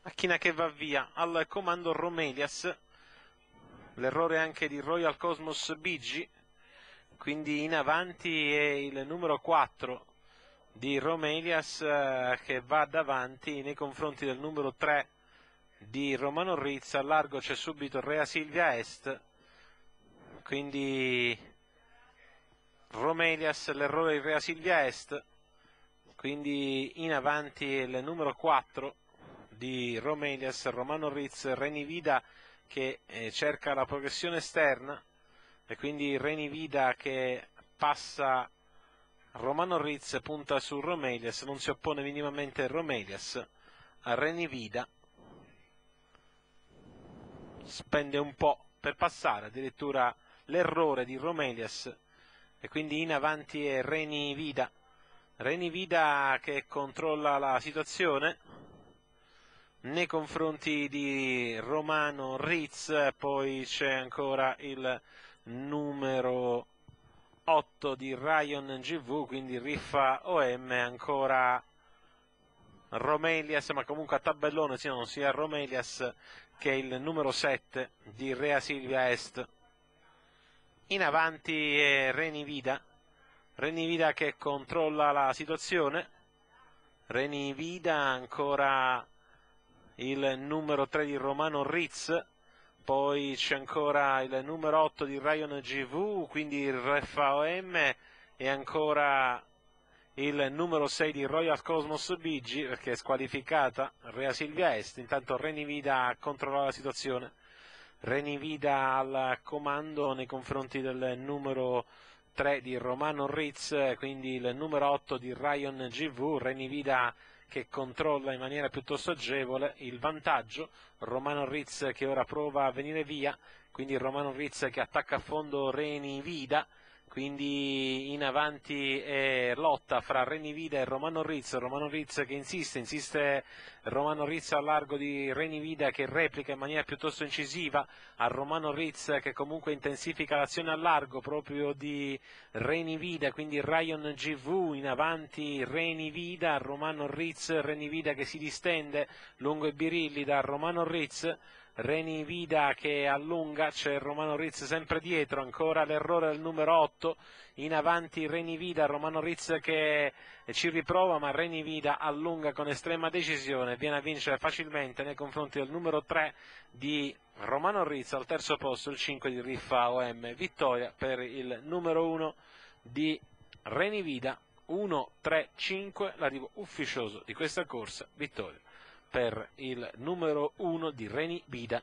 Macchina che va via al comando Romelias, l'errore anche di Royal Cosmos BG, quindi in avanti è il numero 4 di Romelias che va davanti nei confronti del numero 3 di Romano Rizz. Al largo c'è subito Rea Silvia Est, quindi Romelias, l'errore di Rea Silvia Est, quindi in avanti il numero 4 di Romelias, Romano Rizz, Reni Vida che cerca la progressione esterna, e quindi Reni Vida che passa Romano Rizz, punta su Romelias, non si oppone minimamente Romelias a Reni Vida, spende un po' per passare, addirittura l'errore di Romelias, e quindi in avanti è Reni Vida che controlla la situazione nei confronti di Romano Rizz. Poi c'è ancora il numero 8 di Ryan GV, quindi Riffa OM, ancora Romelias, ma comunque a tabellone sia Romelias che il numero 7 di Rea Silvia Est. In avanti è Reni Vida che controlla la situazione, Reni Vida, ancora il numero 3 di Romano Rizz, poi c'è ancora il numero 8 di Ryan GV, quindi il RFOM, e ancora il numero 6 di Royal Cosmos BG, perché è squalificata Rea Silvia Est. Intanto Reni Vida controlla la situazione, Reni Vida al comando nei confronti del numero 3 di Romano Rizz, quindi il numero 8 di Ryan GV, Reni Vida che controlla in maniera piuttosto agevole il vantaggio, Romano Rizz che ora prova a venire via, quindi Romano Rizz che attacca a fondo Reni Vida, quindi in avanti è lotta fra Reni Vida e Romano Rizz che insiste Romano Rizz al largo di Reni Vida che replica in maniera piuttosto incisiva a Romano Rizz che comunque intensifica l'azione al largo proprio di Reni Vida, quindi Ryan GV in avanti Reni Vida, Romano Rizz, Reni Vida che si distende lungo i birilli da Romano Rizz, Reni Vida che allunga, c'è Romano Rizz sempre dietro, ancora l'errore del numero 8, in avanti Reni Vida, Romano Rizz che ci riprova, ma Reni Vida allunga con estrema decisione, viene a vincere facilmente nei confronti del numero 3 di Romano Rizz, al terzo posto il 5 di Riffa OM, vittoria per il numero 1 di Reni Vida, 1-3-5, l'arrivo ufficioso di questa corsa, vittoria per il numero 1 di Reni Vida.